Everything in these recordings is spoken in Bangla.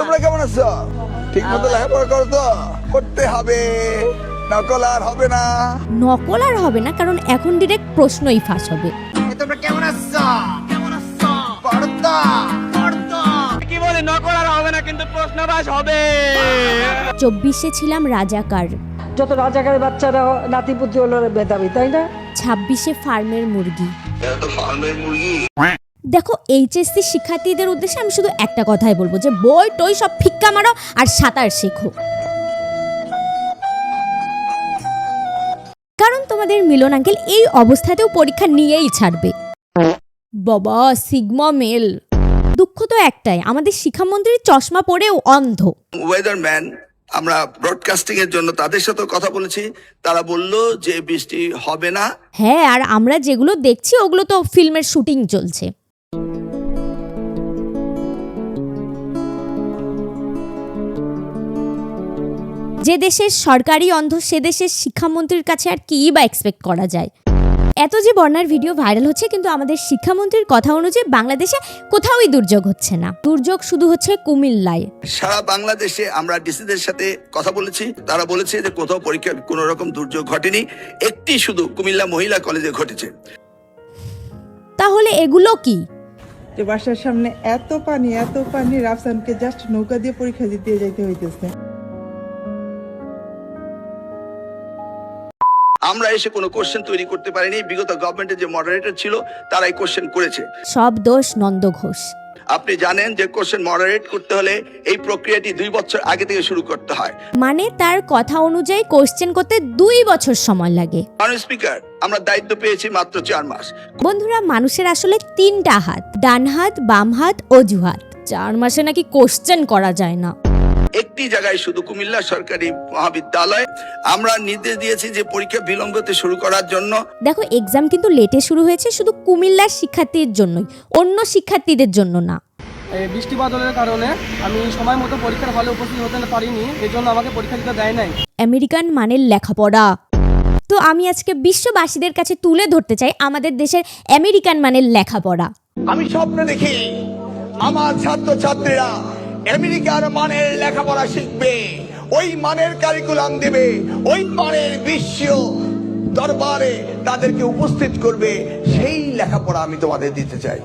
তোমরা কেমন আছো? ঠিক মতো লেখাপড়া করো তো? করতে হবে, নকল আর হবে না। নকল আর হবে না, কারণ এখন ডিরেক্ট প্রশ্নই ফাঁস হবে। তোমরা কেমন আছো? কেমন আছো? পড়তো পড়তো কি বলে নকল আর হবে না, কিন্তু প্রশ্ন ফাঁস হবে। 24-এ ছিলাম রাজাকার, যত রাজাকারের বাচ্চারা নাতিপুতি হলো বেদাবি, তাই না? 26-এ ফার্মের মুরগি। তো ফার্মের মুরগি। দেখো, এইচএসসি শিক্ষার্থীদের উদ্দেশ্যে আমি শুধু একটা কথাই বলবো, যে বই টই সব ফিক্কা মারো আর সাঁতার শেখো। কারণ তোমাদের মিলন আঙ্কেল এই অবস্থাতেও পরীক্ষা নিয়েই ছাড়বে। বাবা সিগমা মেল। দুঃখ তো একটাই, আমাদের শিক্ষামন্ত্রী চশমা পরেও অন্ধ। ওয়েদারম্যান, আমরা ব্রডকাস্টিং এর জন্য তাদের সাথে কথা বলেছি, তারা বলল যে বৃষ্টি হবে না। হ্যাঁ, আর আমরা যেগুলো দেখছি ওগুলো তো ফিল্মের শুটিং চলছে। যে দেশের সরকারি অন্ধ সে দেশের শিক্ষামন্ত্রীর কাছে আর কি বা এক্সপেক্ট করা যায়। এত যে বন্যার ভিডিও ভাইরাল হচ্ছে, কিন্তু আমাদের শিক্ষামন্ত্রীর কথা অনুযায়ী বাংলাদেশে কোথাওই দুর্যোগ হচ্ছে না। দুর্যোগ শুধু হচ্ছে কুমিল্লায়। সারা বাংলাদেশে আমরা ডিসিদের সাথে কথা বলেছি, তারা বলেছে যে কোথাও পরীক্ষার কোনো রকম দুর্যোগ ঘটেনি, একটি শুধু কুমিল্লা মহিলা কলেজে ঘটেছে। তাহলে এগুলো কি? যে বাসার সামনে এত পানি রাফসানকে জাস্ট নৌকা দিয়ে পরীক্ষা দিতে যাইতে হইতেছে। আমরা এসে কোনো কোশ্চেন তৈরি করতে পারিনি, বিগত গভর্নমেন্টের যে মডারেটর ছিল তারাই কোশ্চেন করেছে। সব দোষ নন্দ ঘোষ। আপনি জানেন যে কোশ্চেন মডারেট করতে হলে এই প্রক্রিয়াটি 2 বছর আগে থেকে শুরু করতে হয়। মানে তার কথা অনুযায়ী কোশ্চেন করতে 2 বছর সময় লাগে। মাননীয় স্পিকার, আমরা দায়িত্ব পেয়েছি মাত্র 4 মাস। বন্ধুরা, মানুষের আসলে 3টা হাত, ডান হাত, বাম হাত, অজুহাত। 4 মাসে নাকি কোশ্চেন করা যায় না। একটি জায়গায় শুধু কুমিল্লা সরকারি মহাবিদ্যালয় আমরা নির্দেশ দিয়েছি যে পরীক্ষা বিলম্বতে শুরু করার জন্য। দেখো, এক্সাম কিন্তু লেটে শুরু হয়েছে শুধু কুমিল্লার শিক্ষার্থীদের জন্যই, অন্য শিক্ষার্থীদের জন্য না। বৃষ্টি বাদলের কারণে আমি সময় মতো পরীক্ষার হলে উপস্থিত হতে পারিনি, এই জন্য আমাকে পরীক্ষা দিতে দেয় নাই। আমেরিকান মানের লেখাপড়া। তো আমি আজকে বিশ্ববাসীদের কাছে তুলে ধরতে চাই আমাদের দেশের আমেরিকান মানের লেখাপড়া। আমি স্বপ্ন দেখি আমার ছাত্রছাত্রীরা আমেরিকার মানের লেখাপড়া শিখবে, ওই মানের কারিকুলাম দেবে, ওই মানের বিশ্ব দরবারে তাদেরকে উপস্থিত করবে। সেই লেখাপড়া আমি তোমাদের দিতে চাই।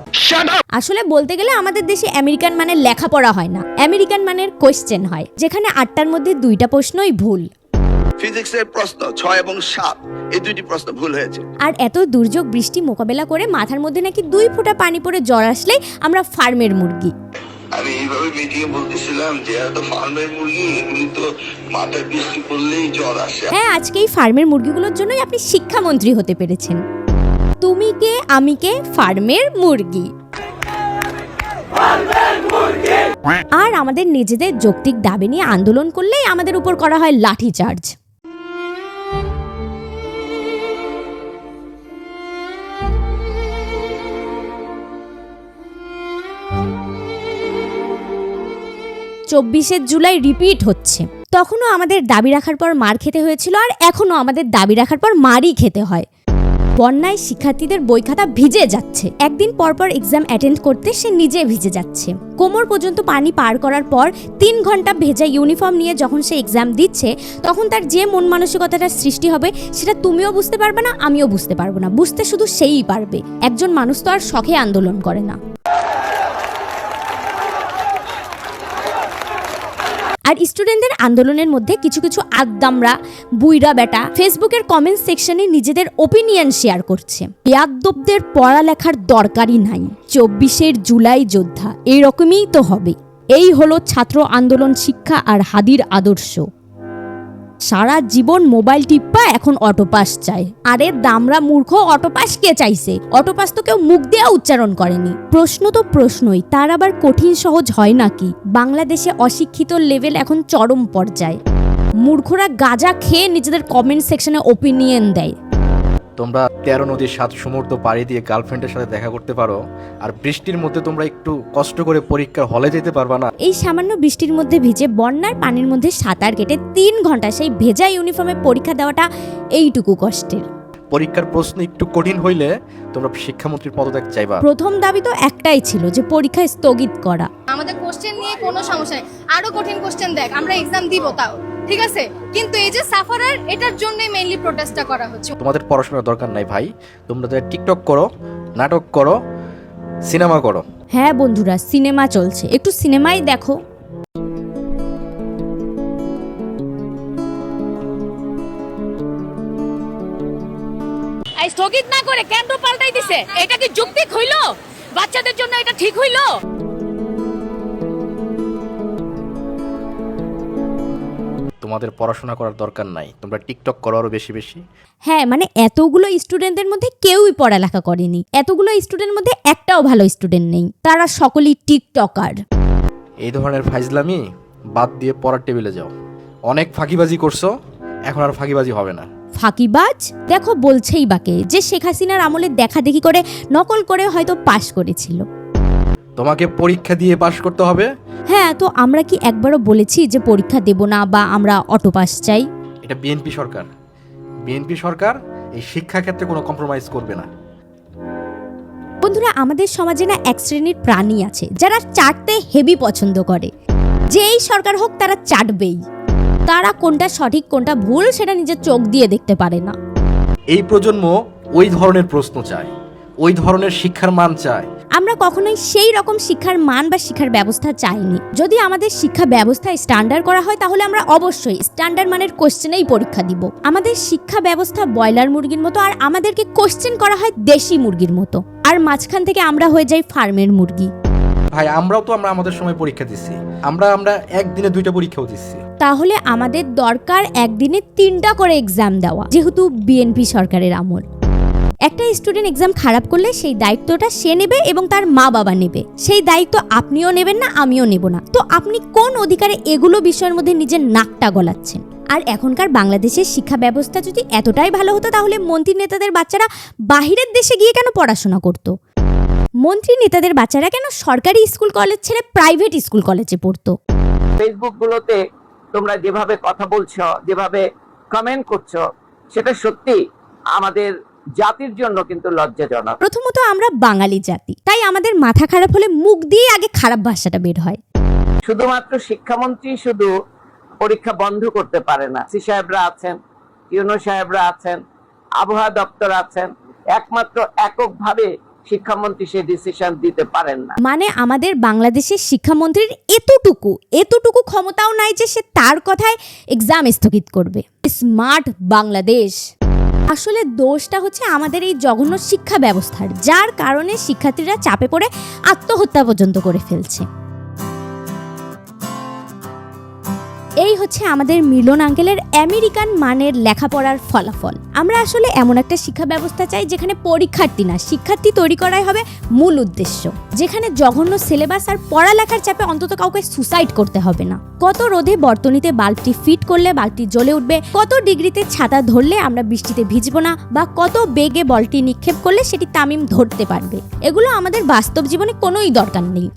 আসলে বলতে গেলে আমাদের দেশে আমেরিকান মানের লেখাপড়া হয় না, আমেরিকান মানের কোশ্চেন হয়, যেখানে 8টার মধ্যে 2টা প্রশ্নই ভুল। ফিজিক্সের প্রশ্ন 6 এবং 7 এই 2টি প্রশ্ন ভুল হয়েছে। আর এত দুর্যোগ বৃষ্টি মোকাবেলা করে মাথার মধ্যে নাকি 2 ফোঁটা পানি পড়ে জ্বর আসলেই আমরা ফার্মের মুরগি। আমি এইভাবে মিটিং এ বলতেছিলাম যে এত ফার্মের মুরগি, এগুলি তো মাথায় বৃষ্টি পড়লেই জ্বর আসে। হ্যাঁ, আজকে এই ফার্মের মুরগিগুলোর জন্যই আপনি শিক্ষামন্ত্রী হতে পেরেছেন। তুমি কে আমি কে, ফার্মের মুরগি। আর আমাদের নিজেদের যৌক্তিক দাবি নিয়ে আন্দোলন করলেই আমাদের উপর করা হয় লাঠিচার্জ। জুলাই রিপিট হচ্ছে। তখনও আমাদের দাবি রাখার পর মার খেতে হয়েছিল, আর এখনো আমাদের দাবি রাখার পর মারই খেতে হয়। বন্যায় শিক্ষার্থীদের বই খাতা ভিজে যাচ্ছে, একদিন পরপর এক্সাম অ্যাটেন্ড করতে সে নিজে ভিজে যাচ্ছে। কোমর পর্যন্ত পানি পার করার পর 3 ঘন্টা ভেজা ইউনিফর্ম নিয়ে যখন সে এক্সাম দিচ্ছে, তখন তার যে মন মানসিকতাটা সৃষ্টি হবে সেটা তুমিও বুঝতে পারবে না, আমিও বুঝতে পারবো না। বুঝতে শুধু সেই পারবে। একজন মানুষ তো আর শখে আন্দোলন করে না। আর স্টুডেন্টদের আন্দোলনের মধ্যে কিছু কিছু আদ্দামরা বুইরা বেটা ফেসবুকের কমেন্ট সেকশনে নিজেদের ওপিনিয়ন শেয়ার করছে। বেয়াদ্দবদের পড়ালেখার দরকারই নাই, 24 জুলাই যোদ্ধা এইরকমই তো হবে। এই হলো ছাত্র আন্দোলন, শিক্ষা আর হাদির আদর্শ। সারা জীবন মোবাইল টিপ্পা এখন অটোপাস চায়। আরে দামরা মূর্খ, অটোপাস কে চাইছে? অটোপাস তো কেউ মুখ দিয়ে উচ্চারণ করেনি। প্রশ্ন তো প্রশ্নই, তার আবার কঠিন সহজ হয় নাকি? বাংলাদেশে অশিক্ষিত লেভেল এখন চরম পর্যায়ে। মূর্খরা গাঁজা খেয়ে নিজেদের কমেন্ট সেকশনে ওপিনিয়ন দেয়। তোমরা 13 নদীর 7 সমুদ্র পাড়ি দিয়ে গার্লফ্রেন্ডের সাথে দেখা করতে পারো, আর বৃষ্টির মধ্যে তোমরা একটু কষ্ট করে পরীক্ষার হলে যেতে পারবা না। এই সামান্য বৃষ্টির মধ্যে ভিজে বন্যার পানির মধ্যে সাঁতার কেটে 3 ঘন্টা সেই ভেজা ইউনিফর্মে পরীক্ষা দেওয়াটা এইটুকু কষ্টের। পরীক্ষার প্রশ্ন একটু কঠিন হইলে তোমরা শিক্ষামন্ত্রীর পদত্যাগ চাইবা? প্রথম দাবি তো একটাই ছিল যে পরীক্ষা স্থগিত করা। আমাদের কোশ্চেন নিয়ে কোনো সমস্যা নেই, আরো কঠিন কোশ্চেন দেখ, আমরা এক্সাম দিব তাও, ঠিক আছে, কিন্তু এই যে সাফারার, এটার জন্যই মেইনলি প্রোটেস্টটা করা হচ্ছে। তোমাদের পড়াশোনার দরকার নাই ভাই, তোমরা তো টিকটক করো, নাটক করো, সিনেমা করো। হ্যাঁ বন্ধুরা, সিনেমা চলছে, একটু সিনেমাই দেখো। স্থগিত না করে কেন্দ্র পাল্টাই দিছে, এটা কি যৌক্তিক হইলো? বাচ্চাদের জন্য এটা ঠিক হইলো? তোমাদের পড়াশোনা করার দরকার নাই, তোমরা টিকটক করো আরো বেশি বেশি। হ্যাঁ মানে এতগুলো স্টুডেন্টদের মধ্যে কেউই পড়ালেখা করেনি, এতগুলো স্টুডেন্টের মধ্যে একটাও ভালো স্টুডেন্ট নেই, তারা সকলেই টিকটকার। এই ধরনের ফাইজলামি বাদ দিয়ে পড়ার টেবিলে যাও। অনেক ফাঁকিবাজি করছো, এখন আর ফাঁকিবাজি হবে না। ফাঁকিবাজ দেখো, বলছেই বাকে যে শেখ হাসিনার আমলে দেখা দেখি করে নকল করে হয়তো পাশ করেছিল। তোমাকে পরীক্ষা দিয়ে পাশ করতে হবে। হ্যাঁ, তো আমরা কি একবারও বলেছি যে পরীক্ষা দেব না বা আমরা অটো পাস চাই? এটা বিএনপি সরকার, বিএনপি সরকার এই শিক্ষা ক্ষেত্রে কোনো কম্প্রোমাইজ করবে না। বন্ধুরা, আমাদের সমাজে না এক শ্রেণীর প্রাণী আছে যারা চাটতে হেভি পছন্দ করে, যে এই সরকার হোক তারা চাটবেই। তারা কোনটা সঠিক কোনটা ভুল সেটা নিজের চোখ দিয়ে দেখতে পারে না। এই প্রজন্ম ওই ধরনের প্রশ্ন চায়, ওই ধরনের শিক্ষার মান চায়। আমরা কখনোই সেই রকম শিক্ষার মান বা শিক্ষার ব্যবস্থা চাইনি। যদি আমাদের শিক্ষা ব্যবস্থায় স্ট্যান্ডার্ড করা হয় তাহলে আমরা অবশ্যই স্ট্যান্ডার্ড মানের কোশ্চেনেই পরীক্ষা দিব। আমাদের শিক্ষা ব্যবস্থা ব্রয়লার মুরগির মতো, আর আমাদেরকে কোশ্চেন করা হয় দেশি মুরগির মতো, আর মাঝখান থেকে আমরা হয়ে যাই ফার্মের মুরগি। ভাই আমরাও তো আমাদের সময় পরীক্ষা দিচ্ছি, আমরা একদিনে 2টা পরীক্ষাও দিচ্ছি। তাহলে আমাদের দরকার একদিনে 3টা করে এক্সাম দেওয়া, যেহেতু বিএনপি সরকারের আমল। একটা স্টুডেন্ট এক্সাম খারাপ করলে সেই দায়িত্বটা সে নেবে এবং তার মা বাবা নেবে। সেই দায়িত্ব আপনিও নেবেন না, আমিও নেব না। তো আপনি কোন অধিকারে এগুলো বিষয়ের মধ্যে নিজের নাকটা গলাচ্ছেন? আর এখনকার বাংলাদেশের শিক্ষা ব্যবস্থা যদি এতটাই ভালো হতো তাহলে মন্ত্রী নেতাদের বাচ্চারা বাহিরের দেশে গিয়ে কেন পড়াশোনা করতো? মন্ত্রী নেতাদের বাচ্চারা কেন সরকারি স্কুল কলেজ ছেড়ে প্রাইভেট স্কুল কলেজে পড়তো? ফেসবুক গুলোতে তোমরা যেভাবে কথা বলছো, যেভাবে কমেন্ট করছো, সেটা সত্যি আমাদের জাতির জন্য কিন্তু লজ্জাজনক। প্রথমত আমরা বাঙালি জাতি, তাই আমাদের মাথা খারাপ হলে মুখ দিয়ে আগে খারাপ ভাষাটা বের হয়। শুধুমাত্র শিক্ষামন্ত্রী শুধু পরীক্ষা বন্ধ করতে পারে না, সি সাহেবরা আছেন, ইউনো সাহেবরা আছেন, আবহাওয়া দপ্তর আছেন, একমাত্র এককভাবে শিক্ষামন্ত্রী সেই ডিসিশন দিতে পারেন না। মানে আমাদের বাংলাদেশের শিক্ষামন্ত্রীর এতটুকু ক্ষমতাও নাই যে সে তার কথায় এক্সাম স্থগিত করবে। স্মার্ট বাংলাদেশ। আসলে দোষটা হচ্ছে আমাদের এই জঘন্য শিক্ষা ব্যবস্থার, যার কারণে শিক্ষার্থীরা চাপে পড়ে আত্মহত্যা পর্যন্ত করে ফেলছে। এই হচ্ছে আমাদের মিলন আঙ্কেলের আমেরিকান মানের লেখাপড়ার ফলাফল। আমরা আসলে এমন একটা শিক্ষা ব্যবস্থা চাই যেখানে পরীক্ষার্থী না, শিক্ষার্থী তৈরি করাই হবে মূল উদ্দেশ্য, যেখানে জঘন্য সিলেবাস আর পড়ালেখার চাপে অন্তত কাউকে সুসাইড করতে হবে না। কত রোদে বর্তনীতে বাল্বটি ফিট করলে বাল্বটি জ্বলে উঠবে, কত ডিগ্রিতে ছাতা ধরলে আমরা বৃষ্টিতে ভিজবো না, বা কত বেগে বলটি নিক্ষেপ করলে সেটি তামিম ধরতে পারবে, এগুলো আমাদের বাস্তব জীবনে কোনোই দরকার নেই।